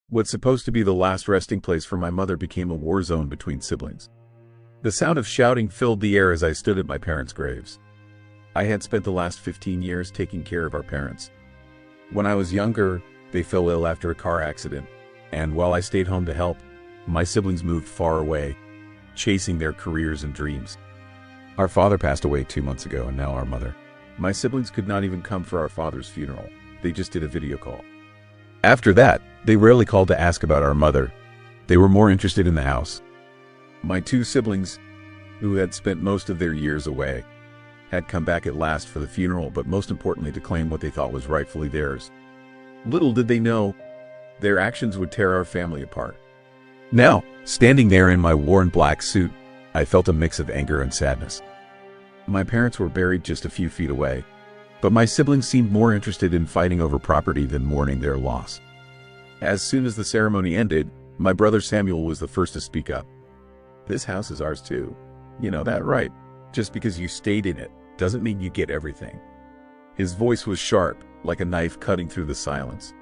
What's supposed to be the last resting place for my mother became a war zone between siblings. The sound of shouting filled the air as I stood at my parents' graves. I had spent the last 15 years taking care of our parents. When I was younger, they fell ill after a car accident, and while I stayed home to help, my siblings moved far away, chasing their careers and dreams. Our father passed away 2 months ago, and now our mother. My siblings could not even come for our father's funeral. They just did a video call. After that, they rarely called to ask about our mother. They were more interested in the house. My 2 siblings, who had spent most of their years away, had come back at last for the funeral, but most importantly to claim what they thought was rightfully theirs. Little did they know, their actions would tear our family apart. Now, standing there in my worn black suit, I felt a mix of anger and sadness. My parents were buried just a few feet away, but my siblings seemed more interested in fighting over property than mourning their loss. As soon as the ceremony ended, my brother Samuel was the first to speak up. "This house is ours too. You know that, right? Just because you stayed in it doesn't mean you get everything." His voice was sharp, like a knife cutting through the silence.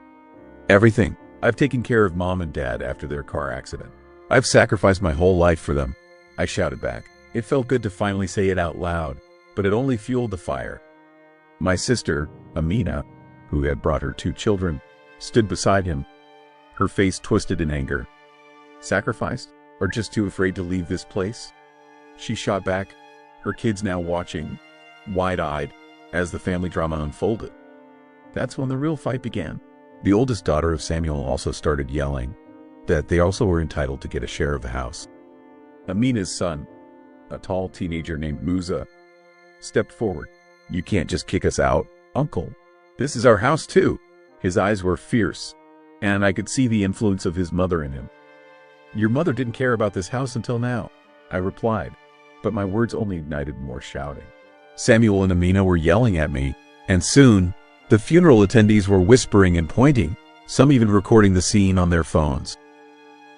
"Everything. I've taken care of Mom and Dad after their car accident. I've sacrificed my whole life for them," I shouted back. It felt good to finally say it out loud, but it only fueled the fire. My sister, Amina, who had brought her 2 children, stood beside him, her face twisted in anger. "Sacrificed? Or just too afraid to leave this place?" She shot back, her kids now watching, wide-eyed, as the family drama unfolded. That's when the real fight began. The oldest daughter of Samuel also started yelling that they also were entitled to get a share of the house. Amina's son, a tall teenager named Musa, stepped forward. "You can't just kick us out, Uncle. This is our house too." His eyes were fierce, and I could see the influence of his mother in him. "Your mother didn't care about this house until now," I replied, but my words only ignited more shouting. Samuel and Amina were yelling at me, and soon, the funeral attendees were whispering and pointing, some even recording the scene on their phones.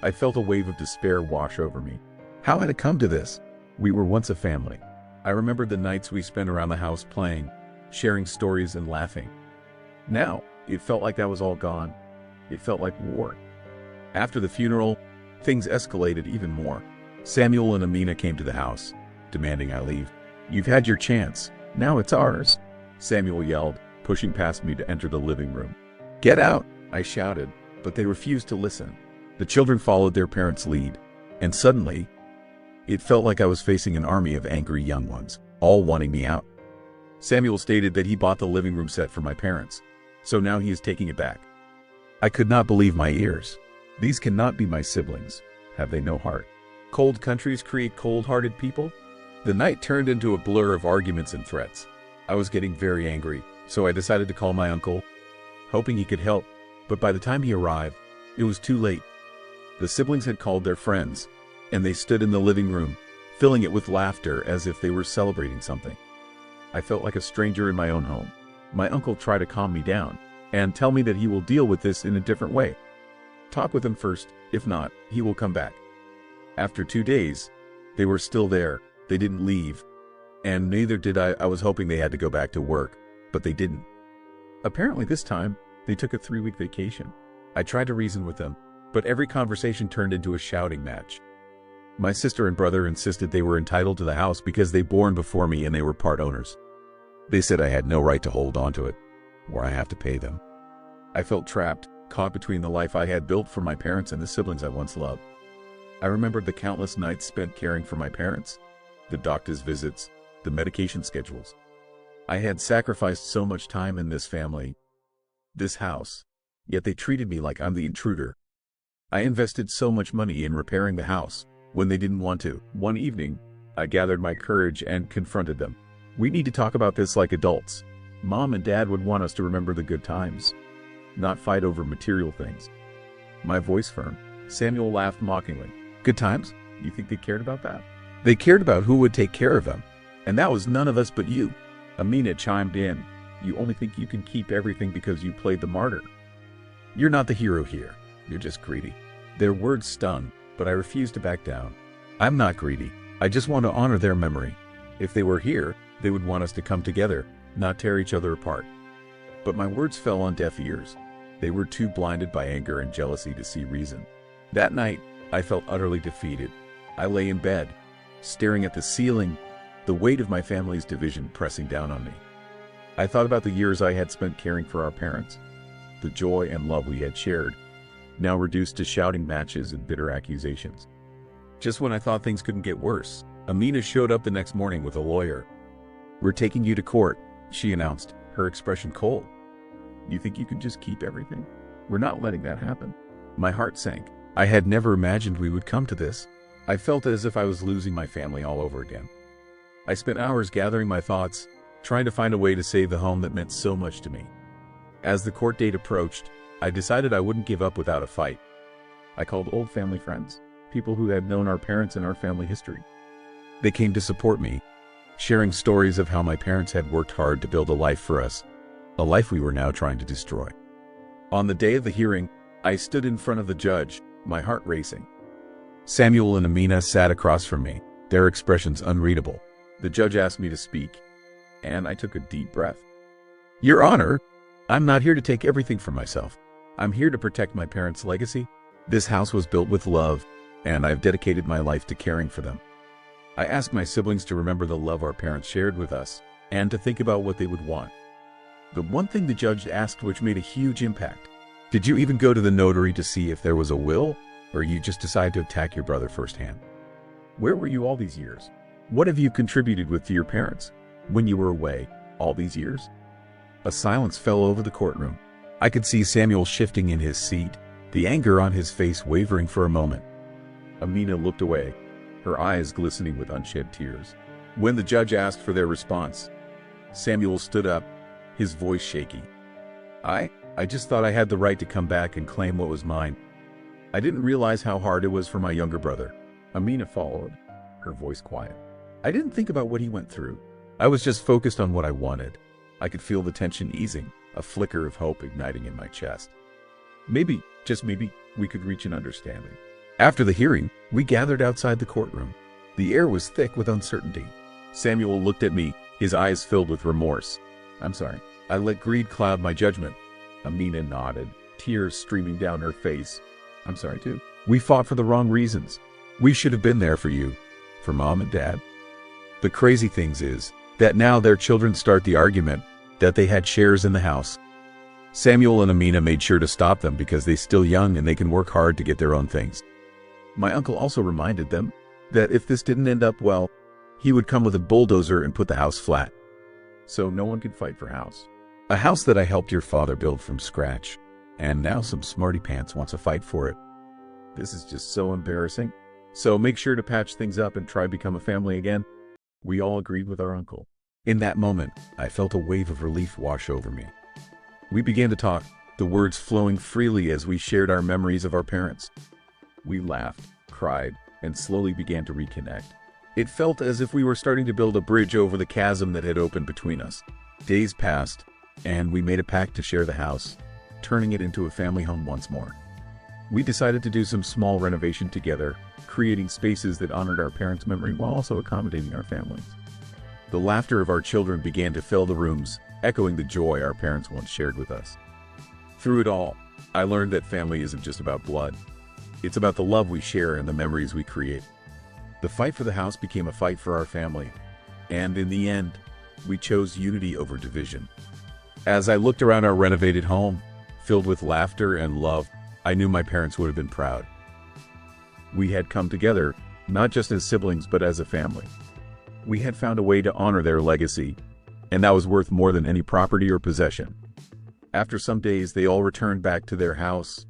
I felt a wave of despair wash over me. How had it come to this? We were once a family. I remembered the nights we spent around the house playing, sharing stories and laughing. Now, it felt like that was all gone. It felt like war. After the funeral, things escalated even more. Samuel and Amina came to the house, demanding I leave. "You've had your chance. Now it's ours," Samuel yelled, pushing past me to enter the living room. "Get out," I shouted, but they refused to listen. The children followed their parents' lead, and suddenly, it felt like I was facing an army of angry young ones, all wanting me out. Samuel stated that he bought the living room set for my parents, so now he is taking it back. I could not believe my ears. These cannot be my siblings. Have they no heart? Cold countries create cold-hearted people? The night turned into a blur of arguments and threats. I was getting very angry, so I decided to call my uncle, hoping he could help, but by the time he arrived, it was too late. The siblings had called their friends, and they stood in the living room, filling it with laughter as if they were celebrating something. I felt like a stranger in my own home. My uncle tried to calm me down and tell me that he will deal with this in a different way. Talk with him first. If not, he will come back. After 2 days, they were still there. They didn't leave, and neither did I. I was hoping they had to go back to work, but they didn't. Apparently this time, they took a 3-week vacation. I tried to reason with them, but every conversation turned into a shouting match. My sister and brother insisted they were entitled to the house because they born before me and they were part owners. They said I had no right to hold on to it, or I have to pay them. I felt trapped, caught between the life I had built for my parents and the siblings I once loved. I remembered the countless nights spent caring for my parents, the doctor's visits, the medication schedules. I had sacrificed so much time in this family, this house, yet they treated me like I'm the intruder. I invested so much money in repairing the house when they didn't want to. One evening, I gathered my courage and confronted them. "We need to talk about this like adults. Mom and Dad would want us to remember the good times, not fight over material things." My voice firm. Samuel laughed mockingly. "Good times? You think they cared about that? They cared about who would take care of them, and that was none of us but you." Amina chimed in. "You only think you can keep everything because you played the martyr. You're not the hero here. You're just greedy." Their words stung, but I refused to back down. "I'm not greedy. I just want to honor their memory. If they were here, they would want us to come together, not tear each other apart." But my words fell on deaf ears. They were too blinded by anger and jealousy to see reason. That night, I felt utterly defeated. I lay in bed, staring at the ceiling, the weight of my family's division pressing down on me. I thought about the years I had spent caring for our parents, the joy and love we had shared, now reduced to shouting matches and bitter accusations. Just when I thought things couldn't get worse, Amina showed up the next morning with a lawyer. "We're taking you to court," she announced, her expression cold. "You think you can just keep everything? We're not letting that happen." My heart sank. I had never imagined we would come to this. I felt as if I was losing my family all over again. I spent hours gathering my thoughts, trying to find a way to save the home that meant so much to me. As the court date approached, I decided I wouldn't give up without a fight. I called old family friends, people who had known our parents and our family history. They came to support me, sharing stories of how my parents had worked hard to build a life for us, a life we were now trying to destroy. On the day of the hearing, I stood in front of the judge, my heart racing. Samuel and Amina sat across from me, their expressions unreadable. The judge asked me to speak, and I took a deep breath. "Your Honor, I'm not here to take everything for myself. I'm here to protect my parents' legacy. This house was built with love, and I've dedicated my life to caring for them. I ask my siblings to remember the love our parents shared with us, and to think about what they would want." The one thing the judge asked which made a huge impact: "Did you even go to the notary to see if there was a will, or you just decided to attack your brother firsthand? Where were you all these years? What have you contributed with to your parents when you were away all these years?" A silence fell over the courtroom. I could see Samuel shifting in his seat, the anger on his face wavering for a moment. Amina looked away, her eyes glistening with unshed tears. When the judge asked for their response, Samuel stood up, his voice shaky. I just thought I had the right to come back and claim what was mine. I didn't realize how hard it was for my younger brother." Amina followed, her voice quiet. "I didn't think about what he went through. I was just focused on what I wanted. I could feel the tension easing, a flicker of hope igniting in my chest. Maybe, just maybe, we could reach an understanding." After the hearing, we gathered outside the courtroom. The air was thick with uncertainty. Samuel looked at me, his eyes filled with remorse. "I'm sorry. I let greed cloud my judgment." Amina nodded, tears streaming down her face. "I'm sorry too. We fought for the wrong reasons. We should have been there for you, for Mom and Dad." The crazy thing is that now their children start the argument that they had shares in the house. Samuel and Amina made sure to stop them because they're still young and they can work hard to get their own things. My uncle also reminded them that if this didn't end up well, he would come with a bulldozer and put the house flat. So no one could fight for house. A house that I helped your father build from scratch, and now some smarty pants wants a fight for it. This is just so embarrassing. So make sure to patch things up and try to become a family again. We all agreed with our uncle. In that moment, I felt a wave of relief wash over me. We began to talk, the words flowing freely as we shared our memories of our parents. We laughed, cried, and slowly began to reconnect. It felt as if we were starting to build a bridge over the chasm that had opened between us. Days passed, and we made a pact to share the house, turning it into a family home once more. We decided to do some small renovation together, creating spaces that honored our parents' memory while also accommodating our families. The laughter of our children began to fill the rooms, echoing the joy our parents once shared with us. Through it all, I learned that family isn't just about blood. It's about the love we share and the memories we create. The fight for the house became a fight for our family, and in the end, we chose unity over division. As I looked around our renovated home, filled with laughter and love, I knew my parents would have been proud. We had come together, not just as siblings but as a family. We had found a way to honor their legacy, and that was worth more than any property or possession. After some days, they all returned back to their house,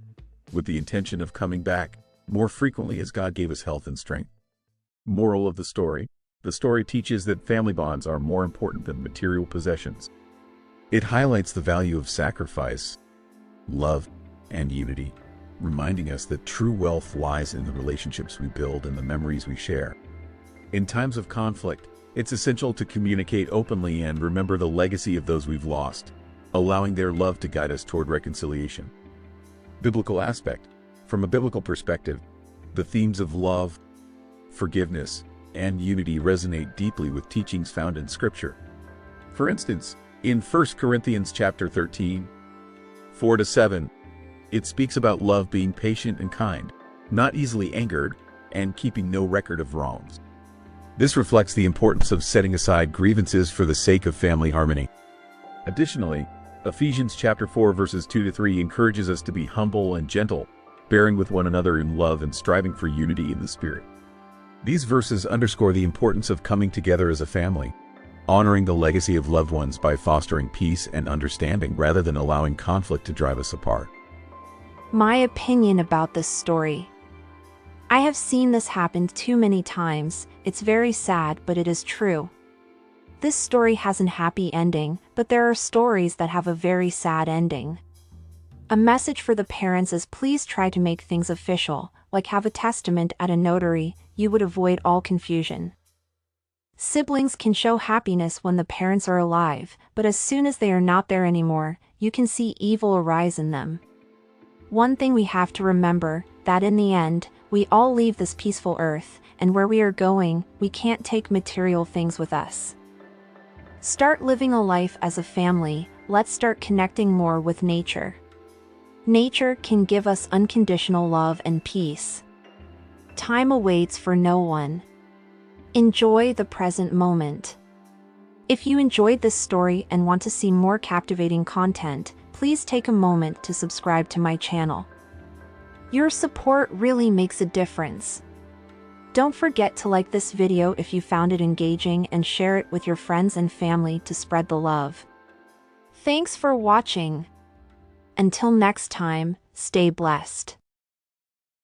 with the intention of coming back more frequently as God gave us health and strength. Moral of the story teaches that family bonds are more important than material possessions. It highlights the value of sacrifice, love, and unity, reminding us that true wealth lies in the relationships we build and the memories we share. In times of conflict, it's essential to communicate openly and remember the legacy of those we've lost, allowing their love to guide us toward reconciliation. Biblical aspect. From a biblical perspective, the themes of love, forgiveness, and unity resonate deeply with teachings found in Scripture. For instance, in 1 Corinthians chapter 13, 4-7, It speaks about love being patient and kind, not easily angered, and keeping no record of wrongs. This reflects the importance of setting aside grievances for the sake of family harmony. Additionally, Ephesians chapter 4 verses 2-3 encourages us to be humble and gentle, bearing with one another in love and striving for unity in the Spirit. These verses underscore the importance of coming together as a family, honoring the legacy of loved ones by fostering peace and understanding rather than allowing conflict to drive us apart. My opinion about this story. I have seen this happen too many times. It's very sad, but it is true. This story has an happy ending, but there are stories that have a very sad ending. A message for the parents is please try to make things official, like have a testament at a notary. You would avoid all confusion. Siblings can show happiness when the parents are alive, but as soon as they are not there anymore, you can see evil arise in them. One thing we have to remember, that in the end, we all leave this peaceful earth, and where we are going, we can't take material things with us. Start living a life as a family. Let's start connecting more with nature. Nature can give us unconditional love and peace. Time awaits for no one. Enjoy the present moment. If you enjoyed this story and want to see more captivating content, please take a moment to subscribe to my channel. Your support really makes a difference. Don't forget to like this video if you found it engaging and share it with your friends and family to spread the love. Thanks for watching. Until next time, stay blessed.